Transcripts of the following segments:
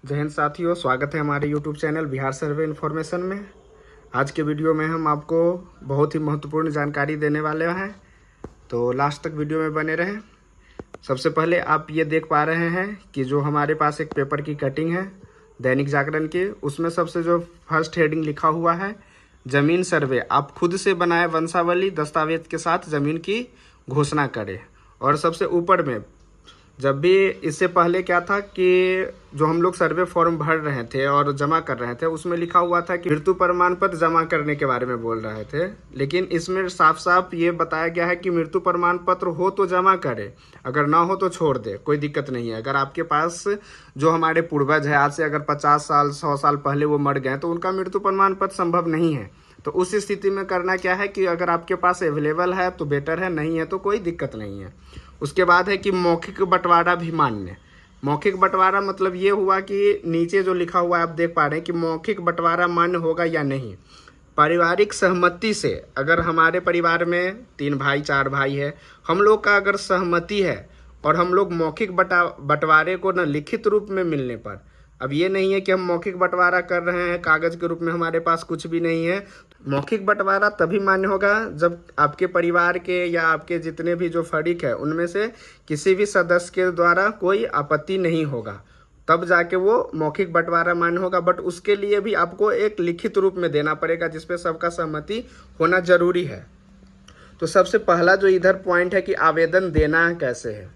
जय हिंद साथियों, स्वागत है हमारे YouTube चैनल बिहार सर्वे इन्फॉर्मेशन में। आज के वीडियो में हम आपको बहुत ही महत्वपूर्ण जानकारी देने वाले हैं, तो लास्ट तक वीडियो में बने रहें। सबसे पहले आप ये देख पा रहे हैं कि जो हमारे पास एक पेपर की कटिंग है दैनिक जागरण की, उसमें सबसे जो फर्स्ट हेडिंग लिखा हुआ है जमीन सर्वे, आप खुद से बनाए वंशावली दस्तावेज के साथ जमीन की घोषणा करें। और सबसे ऊपर में जब भी इससे पहले क्या था कि जो हम लोग सर्वे फॉर्म भर रहे थे और जमा कर रहे थे, उसमें लिखा हुआ था कि मृत्यु प्रमाण पत्र जमा करने के बारे में बोल रहे थे, लेकिन इसमें साफ साफ ये बताया गया है कि मृत्यु प्रमाण पत्र हो तो जमा करे, अगर ना हो तो छोड़ दे, कोई दिक्कत नहीं है। अगर आपके पास जो हमारे पूर्वज है, आज से अगर 50 साल 100 साल पहले वो मर गए तो उनका मृत्यु प्रमाण पत्र संभव नहीं है। तो उस स्थिति में करना क्या है कि अगर आपके पास अवेलेबल है तो बेटर है, नहीं है तो कोई दिक्कत नहीं है। उसके बाद है कि मौखिक बंटवारा भी मान्य। मौखिक बंटवारा मतलब ये हुआ कि नीचे जो लिखा हुआ है आप देख पा रहे हैं कि मौखिक बंटवारा मान्य होगा या नहीं। पारिवारिक सहमति से, अगर हमारे परिवार में 3 भाई 4 भाई है, हम लोग का अगर सहमति है और हम लोग मौखिक बंटवारे को न लिखित रूप में मिलने पर, अब ये नहीं है कि हम मौखिक बंटवारा कर रहे हैं, कागज के रूप में हमारे पास कुछ भी नहीं है। मौखिक बंटवारा तभी मान्य होगा जब आपके परिवार के या आपके जितने भी जो फरीक है उनमें से किसी भी सदस्य के द्वारा कोई आपत्ति नहीं होगा, तब जाके वो मौखिक बंटवारा मान्य होगा। बट उसके लिए भी आपको एक लिखित रूप में देना पड़ेगा जिसपे सबका सहमति होना जरूरी है। तो सबसे पहला जो इधर पॉइंट है कि आवेदन देना कैसे है,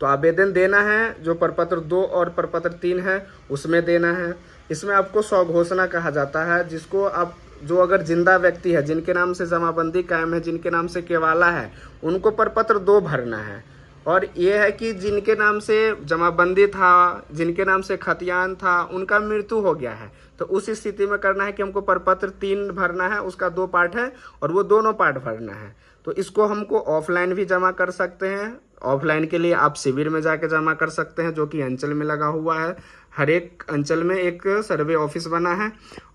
तो आवेदन देना है जो प्रपत्र 2 और प्रपत्र 3 है उसमें देना है। इसमें आपको स्वघोषणा कहा जाता है, जिसको आप जो अगर जिंदा व्यक्ति है, जिनके नाम से जमाबंदी कायम है, जिनके नाम से केवाला है, उनको प्रपत्र 2 भरना है। और ये है कि जिनके नाम से जमाबंदी था, जिनके नाम से खतियान था, उनका मृत्यु हो गया है, तो उस स्थिति में करना है कि हमको प्रपत्र 3 भरना है, उसका 2 पार्ट है और वो दोनों पार्ट भरना है। तो इसको हमको ऑफलाइन भी जमा कर सकते हैं। ऑफलाइन के लिए आप शिविर में जाके जमा कर सकते हैं, जो कि अंचल में लगा हुआ है। हर एक अंचल में एक सर्वे ऑफिस बना है।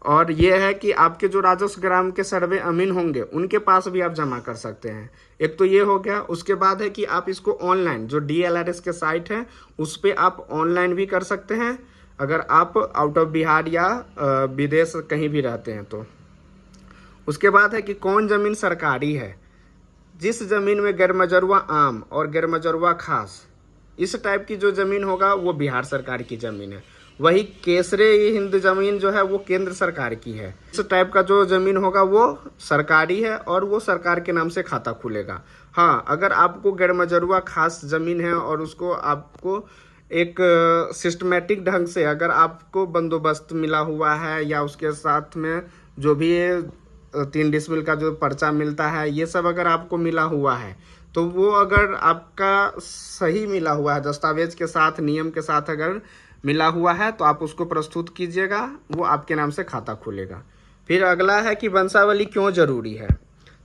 और ये है कि आपके जो राजस्व ग्राम के सर्वे अमीन होंगे उनके पास भी आप जमा कर सकते हैं। एक तो ये हो गया। उसके बाद है कि आप इसको ऑनलाइन, जो DLRS के साइट है उस पर आप ऑनलाइन भी कर सकते हैं, अगर आप आउट ऑफ बिहार या विदेश कहीं भी रहते हैं तो। उसके बाद है कि कौन जमीन सरकारी है। जिस जमीन में गैरमजरूआ आम और गैरमजरूआ खास इस टाइप की जो जमीन होगा वो बिहार सरकार की जमीन है। वही केसरे हिंद जमीन जो है वो केंद्र सरकार की है। इस टाइप का जो जमीन होगा वो सरकारी है और वो सरकार के नाम से खाता खुलेगा। हाँ, अगर आपको गैरमजरूआ खास जमीन है और उसको आपको एक सिस्टमेटिक ढंग से, अगर आपको बंदोबस्त मिला हुआ है या उसके साथ में जो भी 3 डिसमिल का जो पर्चा मिलता है, ये सब अगर आपको मिला हुआ है, तो वो अगर आपका सही मिला हुआ है, दस्तावेज के साथ नियम के साथ अगर मिला हुआ है, तो आप उसको प्रस्तुत कीजिएगा, वो आपके नाम से खाता खुलेगा। फिर अगला है कि वंशावली क्यों जरूरी है।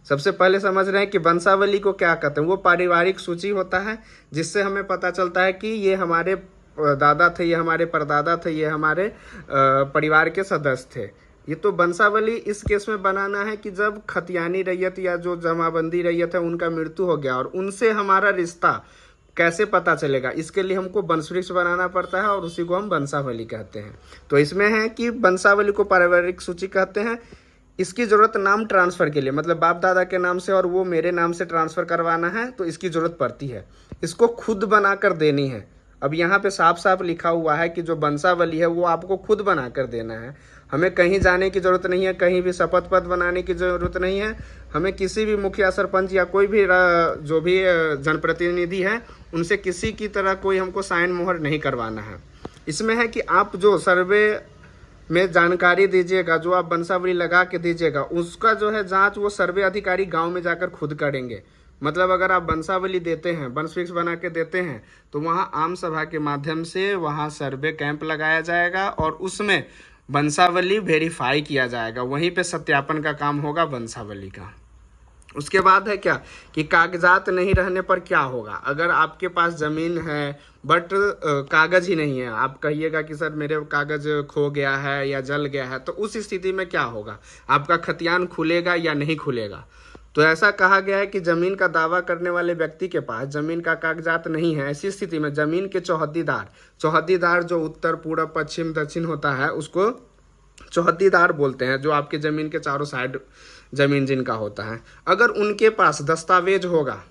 सबसे पहले समझ रहे हैं कि वंशावली को क्या कहते हैं। वो पारिवारिक सूची होता है जिससे हमें पता चलता है कि ये हमारे दादा थे, ये हमारे परदादा थे, ये हमारे परिवार के सदस्य थे। ये तो वंशावली इस केस में बनाना है कि जब खतियानी रैयत या जो जमाबंदी रैयत है उनका मृत्यु हो गया और उनसे हमारा रिश्ता कैसे पता चलेगा, इसके लिए हमको वंशवृक्ष बनाना पड़ता है और उसी को हम वंशावली कहते हैं। तो इसमें है कि वंशावली को पारिवारिक सूची कहते हैं। इसकी ज़रूरत नाम ट्रांसफ़र के लिए, मतलब बाप दादा के नाम से और वो मेरे नाम से ट्रांसफ़र करवाना है तो इसकी ज़रूरत पड़ती है। इसको खुद बना कर देनी है। अब यहाँ पे साफ साफ लिखा हुआ है कि जो वंशावली है वो आपको खुद बना कर देना है। हमें कहीं जाने की ज़रूरत नहीं है, कहीं भी शपथ पत्र बनाने की ज़रूरत नहीं है। हमें किसी भी मुखिया सरपंच या कोई भी जो भी जनप्रतिनिधि है उनसे किसी की तरह कोई हमको साइन मोहर नहीं करवाना है। इसमें है कि आप जो सर्वे में जानकारी दीजिएगा, जो आप वंशावली लगा के दीजिएगा, उसका जो है जांच वो सर्वे अधिकारी गांव में जाकर खुद करेंगे। मतलब अगर आप वंशावली देते हैं, वंशवृक्ष बना के देते हैं, तो वहाँ आम सभा के माध्यम से वहाँ सर्वे कैंप लगाया जाएगा और उसमें वंशावली वेरीफाई किया जाएगा। वहीं पे सत्यापन का काम होगा वंशावली का। उसके बाद है क्या कि कागजात नहीं रहने पर क्या होगा। अगर आपके पास ज़मीन है बट कागज़ ही नहीं है, आप कहिएगा कि सर मेरे कागज़ खो गया है या जल गया है, तो उस स्थिति में क्या होगा, आपका खतियान खुलेगा या नहीं खुलेगा। तो ऐसा कहा गया है कि जमीन का दावा करने वाले व्यक्ति के पास जमीन का कागजात नहीं है। ऐसी स्थिति में जमीन के चौहद्दीदार जो उत्तर, पूरब, पश्चिम, दक्षिण होता है उसको चौहद्दीदार बोलते हैं, जो आपके जमीन के चारों साइड जमीन जिनका होता है, अगर उनके पास दस्तावेज होगा,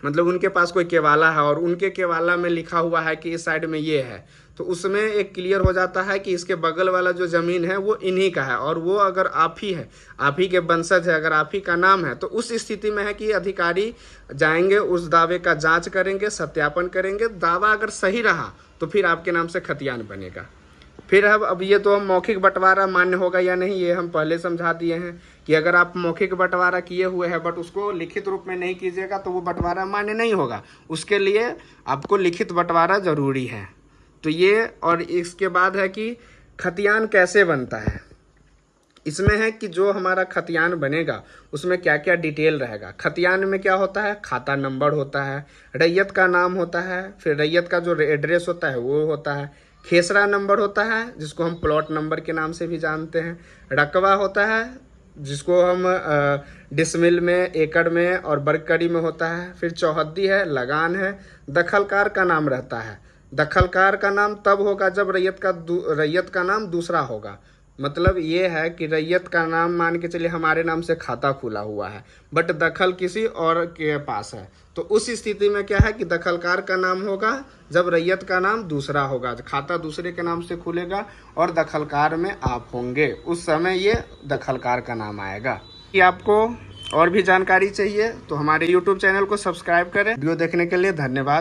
मतलब उनके पास कोई केवाला है और उनके केवाला में लिखा हुआ है कि इस साइड में ये है, तो उसमें एक क्लियर हो जाता है कि इसके बगल वाला जो ज़मीन है वो इन्हीं का है और वो अगर आप ही है, आप ही के वंशज है, अगर आप ही का नाम है, तो उस स्थिति में है कि अधिकारी जाएंगे, उस दावे का जांच करेंगे, सत्यापन करेंगे। दावा अगर सही रहा तो फिर आपके नाम से खतियान बनेगा। फिर अब ये तो हम मौखिक बंटवारा मान्य होगा या नहीं, ये हम पहले समझा दिए हैं कि अगर आप मौखिक बंटवारा किए हुए हैं बट उसको लिखित रूप में नहीं कीजिएगा तो वो बंटवारा मान्य नहीं होगा। उसके लिए आपको लिखित बंटवारा जरूरी है। तो ये, और इसके बाद है कि खतियान कैसे बनता है। इसमें है कि जो हमारा खतियान बनेगा उसमें क्या क्या डिटेल रहेगा। खतियान में क्या होता है, खाता नंबर होता है, रैयत का नाम होता है, फिर रैयत का जो एड्रेस होता है वो होता है, खेसरा नंबर होता है जिसको हम प्लॉट नंबर के नाम से भी जानते हैं, रकबा होता है जिसको हम डिसमिल में, एकड़ में और बरकड़ी में होता है, फिर चौहद्दी है, लगान है, दखलकार का नाम रहता है। दखलकार का नाम तब होगा जब रैयत का नाम दूसरा होगा। मतलब ये है कि रैयत का नाम मान के चलिए हमारे नाम से खाता खुला हुआ है बट दखल किसी और के पास है, तो उस स्थिति में क्या है कि दखलकार का नाम होगा जब रैयत का नाम दूसरा होगा, खाता दूसरे के नाम से खुलेगा और दखलकार में आप होंगे, उस समय ये दखलकार का नाम आएगा। कि आपको और भी जानकारी चाहिए तो हमारे YouTube चैनल को सब्सक्राइब करें। वीडियो देखने के लिए धन्यवाद।